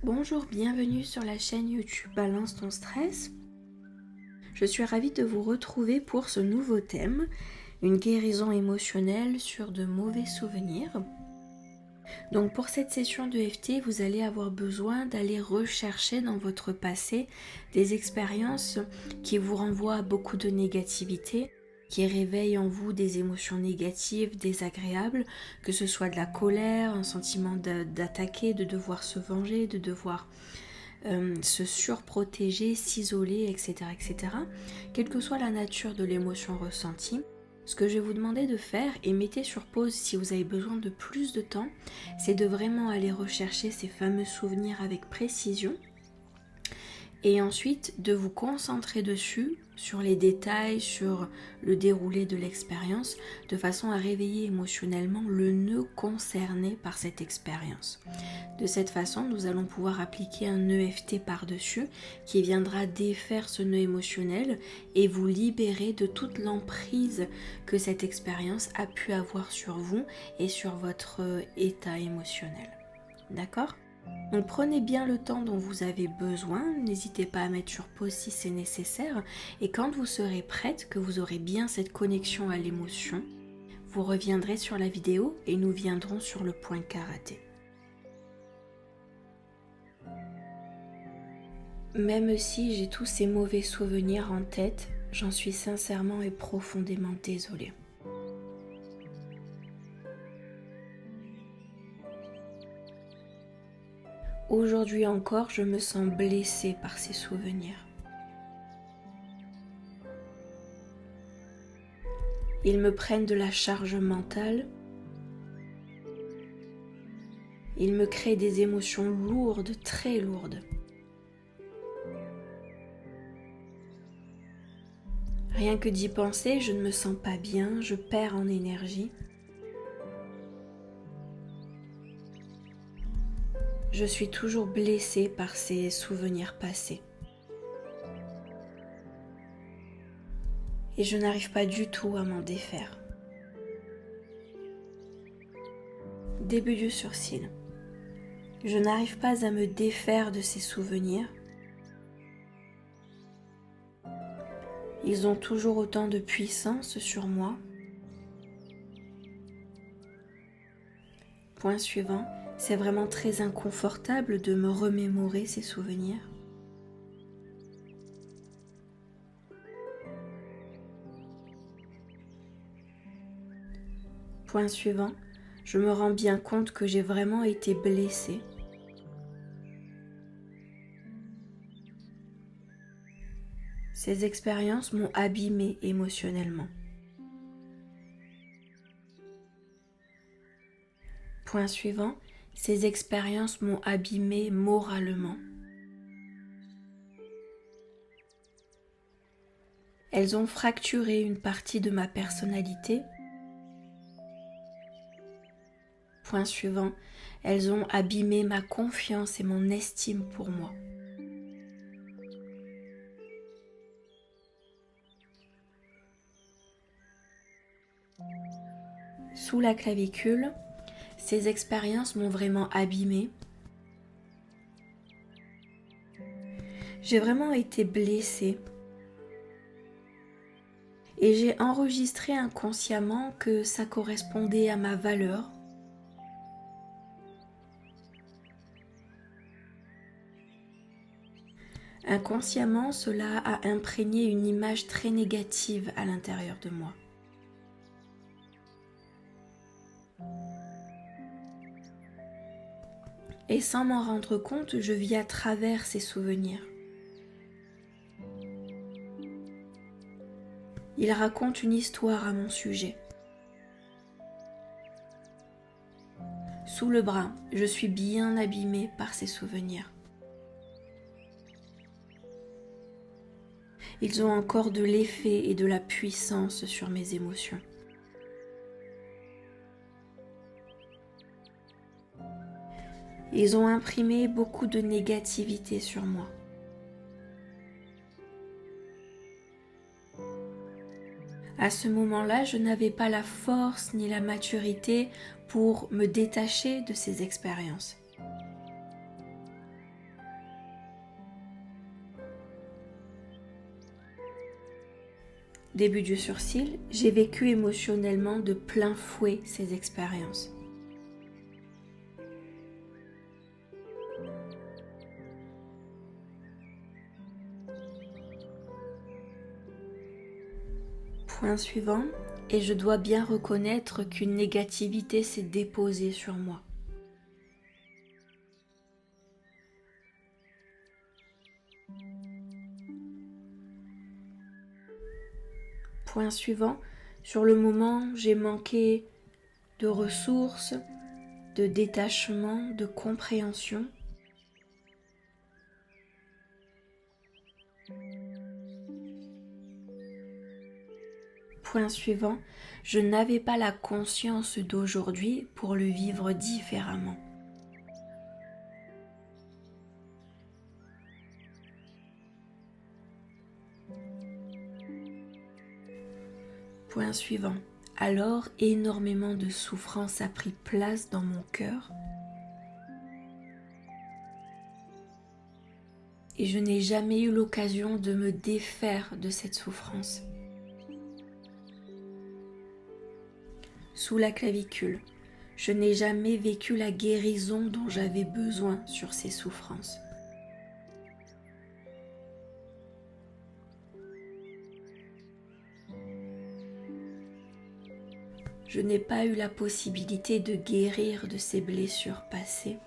Bonjour, bienvenue sur la chaîne YouTube Balance ton stress. Je suis ravie de vous retrouver pour ce nouveau thème, une guérison émotionnelle sur de mauvais souvenirs. Donc pour cette session de FT, vous allez avoir besoin d'aller rechercher dans votre passé des expériences qui vous renvoient à beaucoup de négativité, qui réveillent en vous des émotions négatives, désagréables, que ce soit de la colère, un sentiment d'attaquer, de devoir se venger, de devoir se surprotéger, s'isoler, etc., etc. Quelle que soit la nature de l'émotion ressentie, ce que je vais vous demander de faire, et mettez sur pause si vous avez besoin de plus de temps, c'est de vraiment aller rechercher ces fameux souvenirs avec précision et ensuite de vous concentrer dessus, sur les détails, sur le déroulé de l'expérience, de façon à réveiller émotionnellement le nœud concerné par cette expérience. De cette façon, nous allons pouvoir appliquer un EFT par-dessus qui viendra défaire ce nœud émotionnel et vous libérer de toute l'emprise que cette expérience a pu avoir sur vous et sur votre état émotionnel. D'accord ? Donc prenez bien le temps dont vous avez besoin, n'hésitez pas à mettre sur pause si c'est nécessaire, et quand vous serez prête, que vous aurez bien cette connexion à l'émotion, vous reviendrez sur la vidéo et nous viendrons sur le point karaté. Même si j'ai tous ces mauvais souvenirs en tête, j'en suis sincèrement et profondément désolée. Aujourd'hui encore, je me sens blessée par ces souvenirs. Ils me prennent de la charge mentale. Ils me créent des émotions lourdes, très lourdes. Rien que d'y penser, je ne me sens pas bien, je perds en énergie. Je suis toujours blessée par ces souvenirs passés. Et je n'arrive pas du tout à m'en défaire. Début du sourcil. Je n'arrive pas à me défaire de ces souvenirs. Ils ont toujours autant de puissance sur moi. Point suivant, c'est vraiment très inconfortable de me remémorer ces souvenirs. Point suivant, je me rends bien compte que j'ai vraiment été blessée. Ces expériences m'ont abîmée émotionnellement. Point suivant, ces expériences m'ont abîmée moralement. Elles ont fracturé une partie de ma personnalité. Point suivant, elles ont abîmé ma confiance et mon estime pour moi. Sous la clavicule, ces expériences m'ont vraiment abîmée. J'ai vraiment été blessée. Et j'ai enregistré inconsciemment que ça correspondait à ma valeur. Inconsciemment, cela a imprégné une image très négative à l'intérieur de moi. Et sans m'en rendre compte, je vis à travers ces souvenirs. Ils racontent une histoire à mon sujet. Sous le bras, je suis bien abîmée par ces souvenirs. Ils ont encore de l'effet et de la puissance sur mes émotions. Ils ont imprimé beaucoup de négativité sur moi. À ce moment-là, je n'avais pas la force ni la maturité pour me détacher de ces expériences. Début du sourcil, j'ai vécu émotionnellement de plein fouet ces expériences. Point suivant, et je dois bien reconnaître qu'une négativité s'est déposée sur moi. Point suivant, sur le moment, j'ai manqué de ressources, de détachement, de compréhension. Point suivant, je n'avais pas la conscience d'aujourd'hui pour le vivre différemment. Point suivant, alors énormément de souffrance a pris place dans mon cœur et je n'ai jamais eu l'occasion de me défaire de cette souffrance. Sous la clavicule, je n'ai jamais vécu la guérison dont j'avais besoin sur ces souffrances. Je n'ai pas eu la possibilité de guérir de ces blessures passées.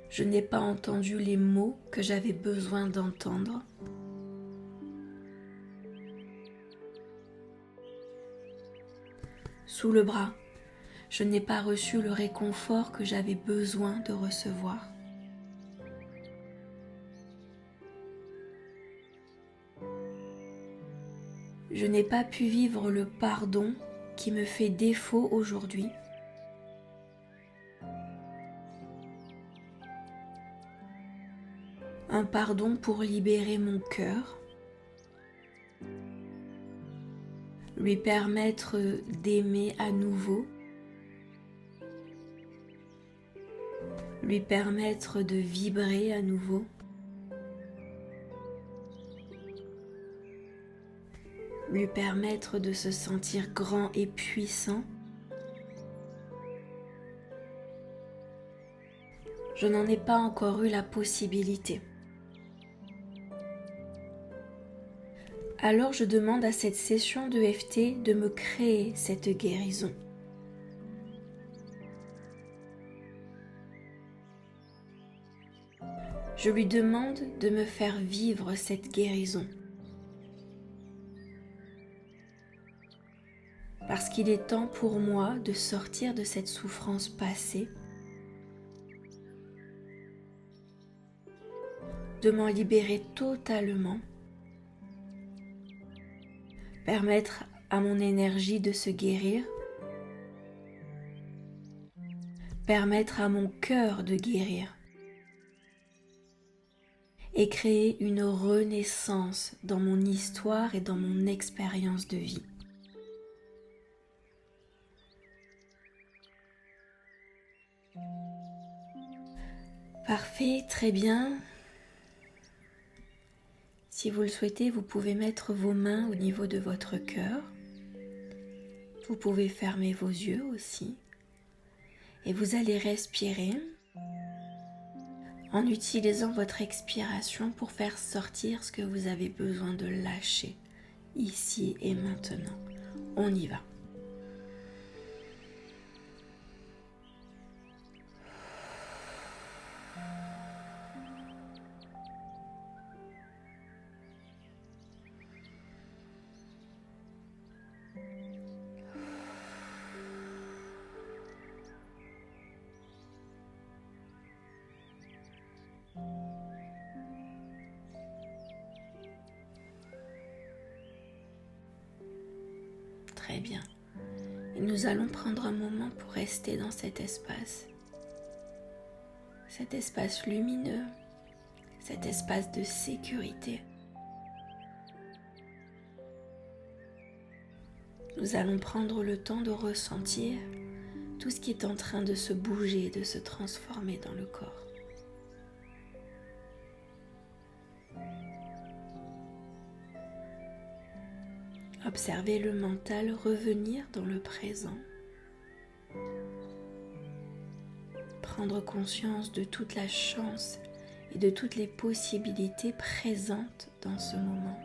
Je n'ai pas entendu les mots que j'avais besoin d'entendre. Sous le bras, je n'ai pas reçu le réconfort que j'avais besoin de recevoir. Je n'ai pas pu vivre le pardon qui me fait défaut aujourd'hui. Un pardon pour libérer mon cœur, lui permettre d'aimer à nouveau, lui permettre de vibrer à nouveau, lui permettre de se sentir grand et puissant. Je n'en ai pas encore eu la possibilité. Alors je demande à cette session de d'EFT de me créer cette guérison. Je lui demande de me faire vivre cette guérison. Parce qu'il est temps pour moi de sortir de cette souffrance passée, de m'en libérer totalement, permettre à mon énergie de se guérir, permettre à mon cœur de guérir et créer une renaissance dans mon histoire et dans mon expérience de vie. Parfait, très bien. Si vous le souhaitez, vous pouvez mettre vos mains au niveau de votre cœur. Vous pouvez fermer vos yeux aussi. Et vous allez respirer en utilisant votre expiration pour faire sortir ce que vous avez besoin de lâcher ici et maintenant. On y va. Très bien. Et nous allons prendre un moment pour rester dans cet espace lumineux, cet espace de sécurité. Nous allons prendre le temps de ressentir tout ce qui est en train de se bouger, de se transformer dans le corps. Observez le mental revenir dans le présent. Prendre conscience de toute la chance et de toutes les possibilités présentes dans ce moment.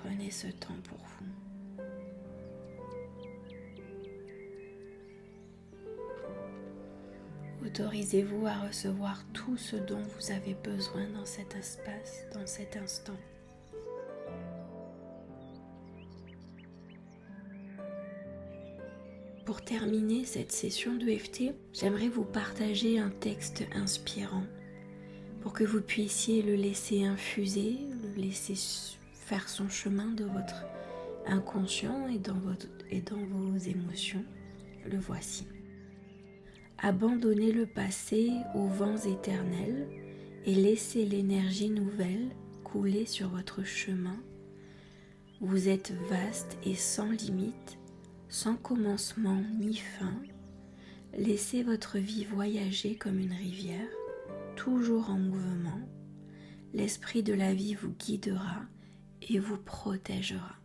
Prenez ce temps pour vous. Autorisez-vous à recevoir tout ce dont vous avez besoin dans cet espace, dans cet instant. Pour terminer cette session d'EFT, j'aimerais vous partager un texte inspirant pour que vous puissiez le laisser infuser, le laisser faire son chemin de votre inconscient et dans vos émotions. Le voici. Abandonnez le passé aux vents éternels et laissez l'énergie nouvelle couler sur votre chemin. Vous êtes vaste et sans limite, sans commencement ni fin. Laissez votre vie voyager comme une rivière, toujours en mouvement. L'esprit de la vie vous guidera et vous protégera.